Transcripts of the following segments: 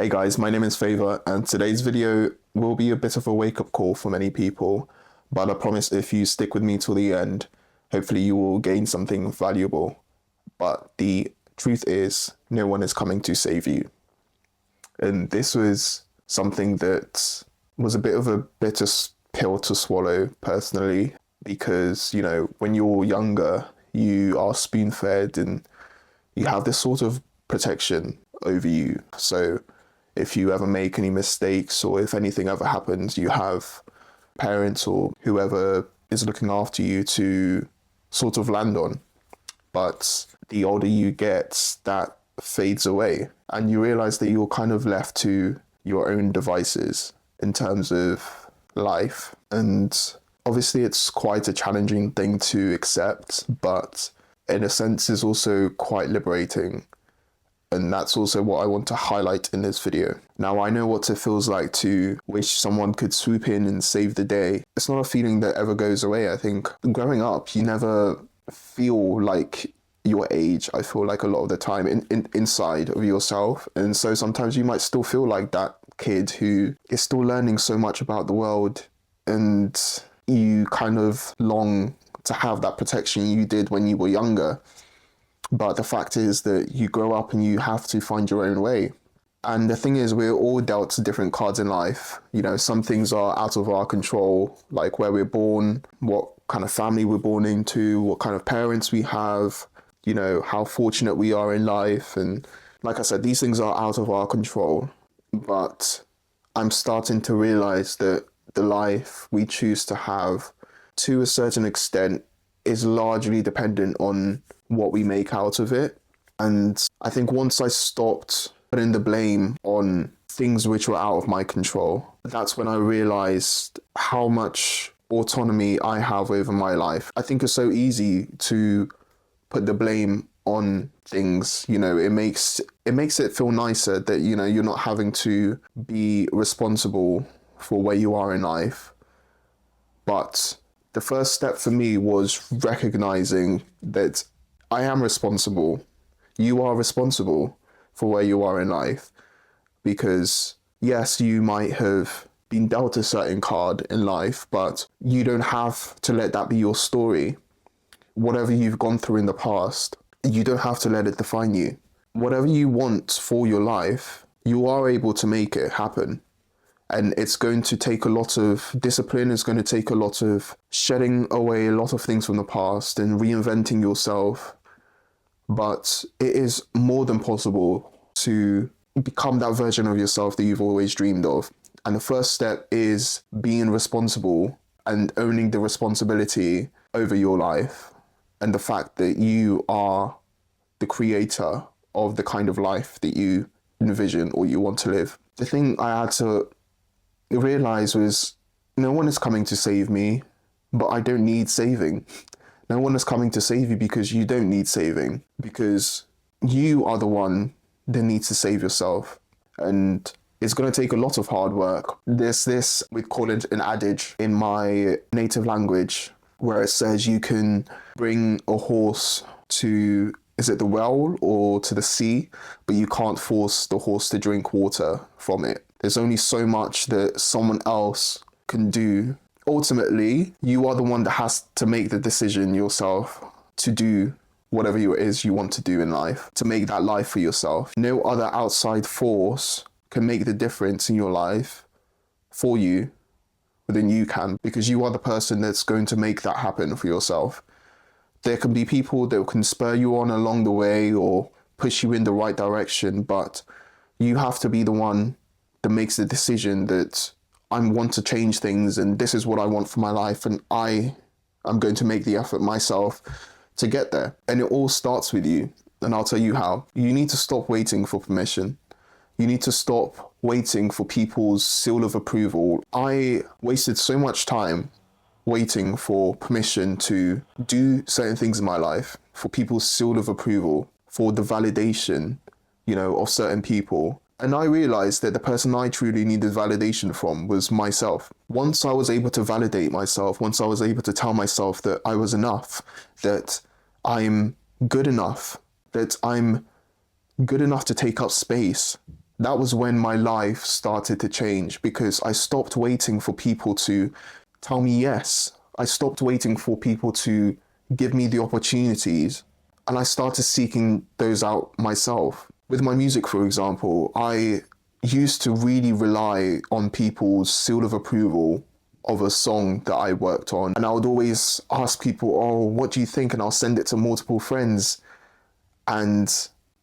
Hey guys, my name is Favor, and today's video will be a bit of a wake-up call for many people, but I promise if you stick with me till the end, hopefully you will gain something valuable. But the truth is, no one is coming to save you. And this was something that was a bit of a bitter pill to swallow personally, because, when you're younger, you are spoon-fed and you have this sort of protection over you. So if you ever make any mistakes or if anything ever happens, you have parents or whoever is looking after you to sort of land on. But the older you get, that fades away and you realize that you're kind of left to your own devices in terms of life. And obviously it's quite a challenging thing to accept, but in a sense is also quite liberating. And that's also what I want to highlight in this video. Now, I know what it feels like to wish someone could swoop in and save the day. It's not a feeling that ever goes away. I think growing up, you never feel like your age. I feel like a lot of the time inside of yourself. And so sometimes you might still feel like that kid who is still learning so much about the world, and you kind of long to have that protection you did when you were younger. But the fact is that you grow up and you have to find your own way. And the thing is, we're all dealt different cards in life. Some things are out of our control, like where we're born, what kind of family we're born into, what kind of parents we have, how fortunate we are in life. And like I said, these things are out of our control. But I'm starting to realize that the life we choose to have, to a certain extent, is largely dependent on what we make out of it. And I think once I stopped putting the blame on things which were out of my control, that's when I realized how much autonomy I have over my life. I think it's so easy to put the blame on things. It makes it feel nicer that you're not having to be responsible for where you are in life. But the first step for me was recognizing that I am responsible. You are responsible for where you are in life. Because yes, you might have been dealt a certain card in life, but you don't have to let that be your story. Whatever you've gone through in the past, you don't have to let it define you. Whatever you want for your life, you are able to make it happen. And it's going to take a lot of discipline. It's going to take a lot of shedding away a lot of things from the past and reinventing yourself. But it is more than possible to become that version of yourself that you've always dreamed of. And the first step is being responsible and owning the responsibility over your life and the fact that you are the creator of the kind of life that you envision or you want to live. The thing I had to realize was no one is coming to save me, but I don't need saving. No one is coming to save you because you don't need saving, because you are the one that needs to save yourself. And it's going to take a lot of hard work. There's this, we call it an adage in my native language, where it says you can bring a horse to, is it the well or to the sea, but you can't force the horse to drink water from it. There's only so much that someone else can do. Ultimately, you are the one that has to make the decision yourself to do whatever it is you want to do in life, to make that life for yourself. No other outside force can make the difference in your life for you than you can, because you are the person that's going to make that happen for yourself. There can be people that can spur you on along the way or push you in the right direction, but you have to be the one that makes the decision that I want to change things and this is what I want for my life, and I'm going to make the effort myself to get there. And it all starts with you, and I'll tell you how. You need to stop waiting for permission. You need to stop waiting for people's seal of approval. I wasted so much time waiting for permission to do certain things in my life, for people's seal of approval, for the validation, of certain people. And I realized that the person I truly needed validation from was myself. Once I was able to validate myself, once I was able to tell myself that I was enough, that I'm good enough, that I'm good enough to take up space, that was when my life started to change, because I stopped waiting for people to tell me yes. I stopped waiting for people to give me the opportunities, and I started seeking those out myself. With my music, for example, I used to really rely on people's seal of approval of a song that I worked on. And I would always ask people, oh, what do you think? And I'll send it to multiple friends. And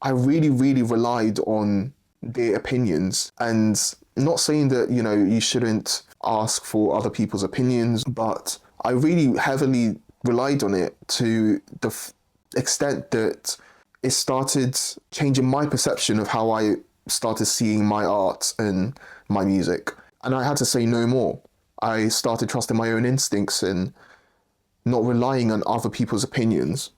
I really, really relied on their opinions. And not saying that, you know, you shouldn't ask for other people's opinions, but I really heavily relied on it to the extent that it started changing my perception of how I started seeing my art and my music. And I had to say no more. I started trusting my own instincts and not relying on other people's opinions.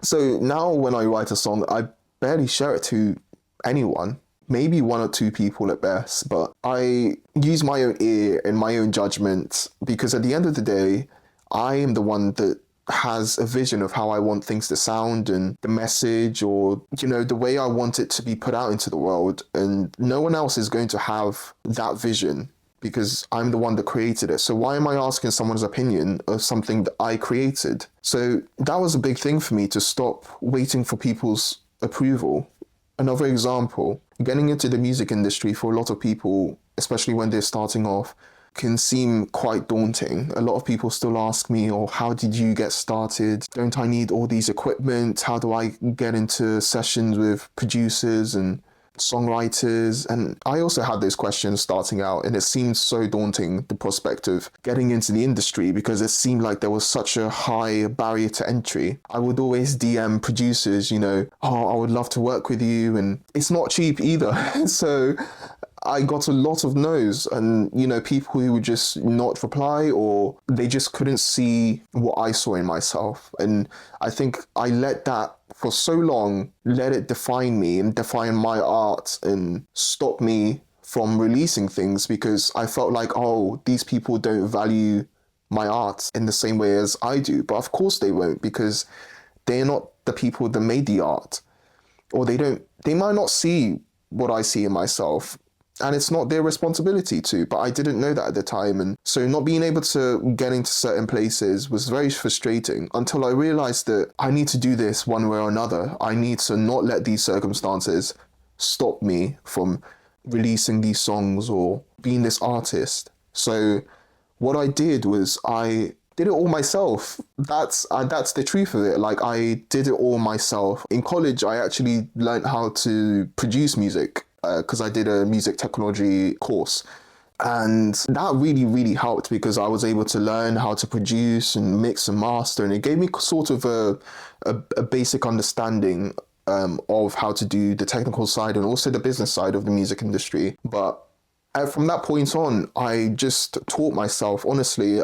So now when I write a song, I barely share it to anyone, maybe one or two people at best, but I use my own ear and my own judgment, because at the end of the day, I am the one that has a vision of how I want things to sound and the message, or, you know, the way I want it to be put out into the world. And no one else is going to have that vision, because I'm the one that created it. So why am I asking someone's opinion of something that I created? So that was a big thing for me, to stop waiting for people's approval. Another example, getting into the music industry for a lot of people, especially when they're starting off, can seem quite daunting. A lot of people still ask me, oh, how did you get started? Don't I need all these equipment? How do I get into sessions with producers and songwriters? And I also had those questions starting out, and it seemed so daunting, the prospect of getting into the industry, because it seemed like there was such a high barrier to entry. I would always DM producers, you know, oh, I would love to work with you, and it's not cheap either. So I got a lot of no's, and, you know, people who would just not reply, or they just couldn't see what I saw in myself. And I think I let that for so long, let it define me and define my art, and stop me from releasing things, because I felt like, oh, these people don't value my art in the same way as I do. But of course they won't, because they're not the people that made the art, or they might not see what I see in myself. And it's not their responsibility to, but I didn't know that at the time. And so not being able to get into certain places was very frustrating, until I realized that I need to do this one way or another. I need to not let these circumstances stop me from releasing these songs or being this artist. So what I did was I did it all myself. That's the truth of it. Like, I did it all myself. In college, I actually learned how to produce music, because I did a music technology course. And that really, really helped, because I was able to learn how to produce and mix and master. And it gave me sort of a basic understanding of how to do the technical side and also the business side of the music industry. But from that point on, I just taught myself. Honestly,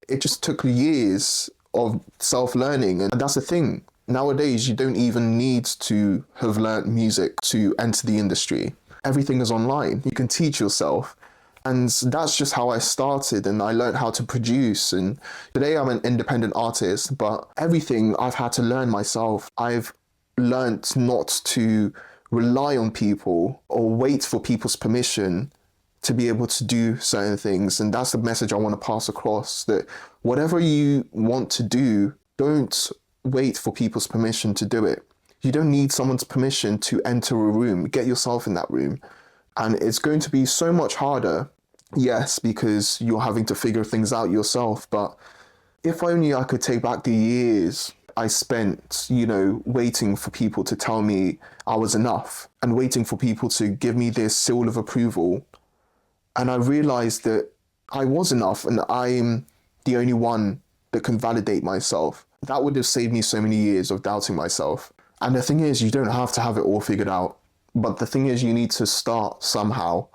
it just took years of self-learning. And that's the thing. Nowadays, you don't even need to have learnt music to enter the industry. Everything is online. You can teach yourself. And that's just how I started, and I learned how to produce. And today I'm an independent artist, but everything I've had to learn myself. I've learnt not to rely on people or wait for people's permission to be able to do certain things. And that's the message I want to pass across, that whatever you want to do, don't wait for people's permission to do it. You don't need someone's permission to enter a room. Get yourself in that room. And it's going to be so much harder, yes, because you're having to figure things out yourself. But if only I could take back the years I spent, you know, waiting for people to tell me I was enough, and waiting for people to give me this seal of approval. And I realized that I was enough, and I'm the only one that can validate myself. That would have saved me so many years of doubting myself. And the thing is, you don't have to have it all figured out. But the thing is, you need to start somehow.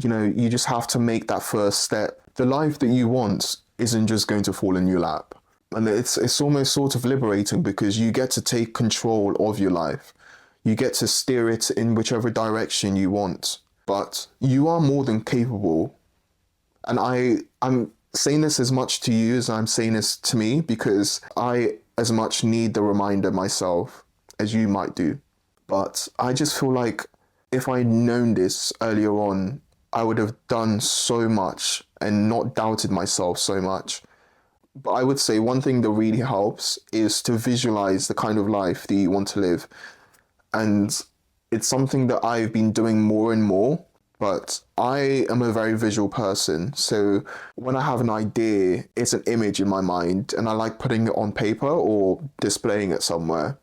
You know, you just have to make that first step. The life that you want isn't just going to fall in your lap. And it's almost sort of liberating, because you get to take control of your life. You get to steer it in whichever direction you want. But you are more than capable. And I'm saying this as much to you as I'm saying this to me, because I as much need the reminder myself as you might do. But I just feel like if I'd known this earlier on, I would have done so much and not doubted myself so much. But I would say one thing that really helps is to visualize the kind of life that you want to live. And it's something that I've been doing more and more, but I am a very visual person. So when I have an idea, it's an image in my mind, and I like putting it on paper or displaying it somewhere.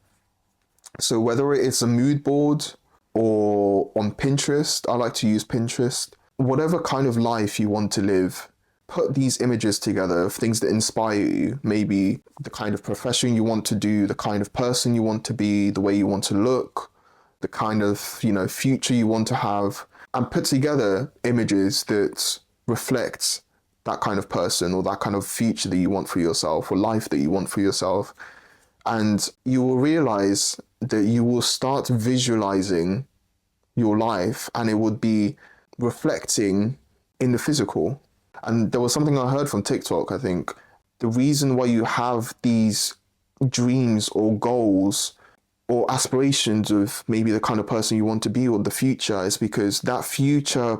So whether it's a mood board or on Pinterest, I like to use Pinterest. Whatever kind of life you want to live, put these images together of things that inspire you. Maybe the kind of profession you want to do, the kind of person you want to be, the way you want to look, the kind of, future you want to have, and put together images that reflect that kind of person or that kind of future that you want for yourself or life that you want for yourself. And you will realize that you will start visualizing your life, and it would be reflecting in the physical. And there was something I heard from TikTok, I think. The reason why you have these dreams or goals or aspirations of maybe the kind of person you want to be or the future is because that future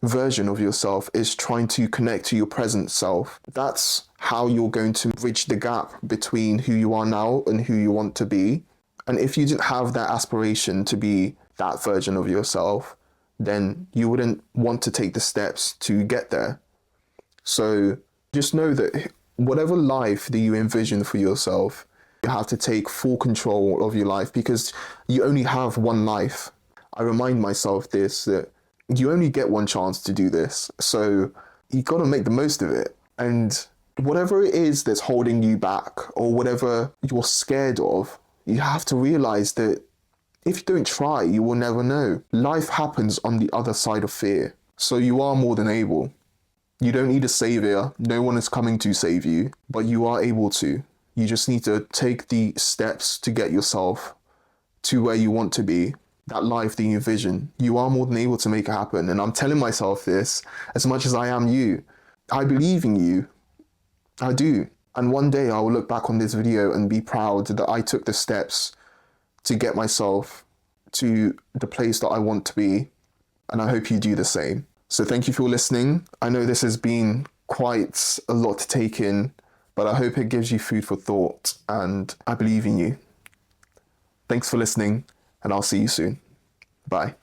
version of yourself is trying to connect to your present self. That's how you're going to bridge the gap between who you are now and who you want to be. And if you didn't have that aspiration to be that version of yourself, then you wouldn't want to take the steps to get there. So just know that whatever life that you envision for yourself, you have to take full control of your life, because you only have one life. I remind myself this, that you only get one chance to do this. So you got to make the most of it. And whatever it is that's holding you back or whatever you're scared of, you have to realize that if you don't try, you will never know. Life happens on the other side of fear. So you are more than able. You don't need a savior. No one is coming to save you, but you are able to. You just need to take the steps to get yourself to where you want to be, that life that you envision. You are more than able to make it happen. And I'm telling myself this as much as I am you. I believe in you. I do. And one day I will look back on this video and be proud that I took the steps to get myself to the place that I want to be. And I hope you do the same. So thank you for listening. I know this has been quite a lot to take in, but I hope it gives you food for thought, and I believe in you. Thanks for listening, and I'll see you soon. Bye.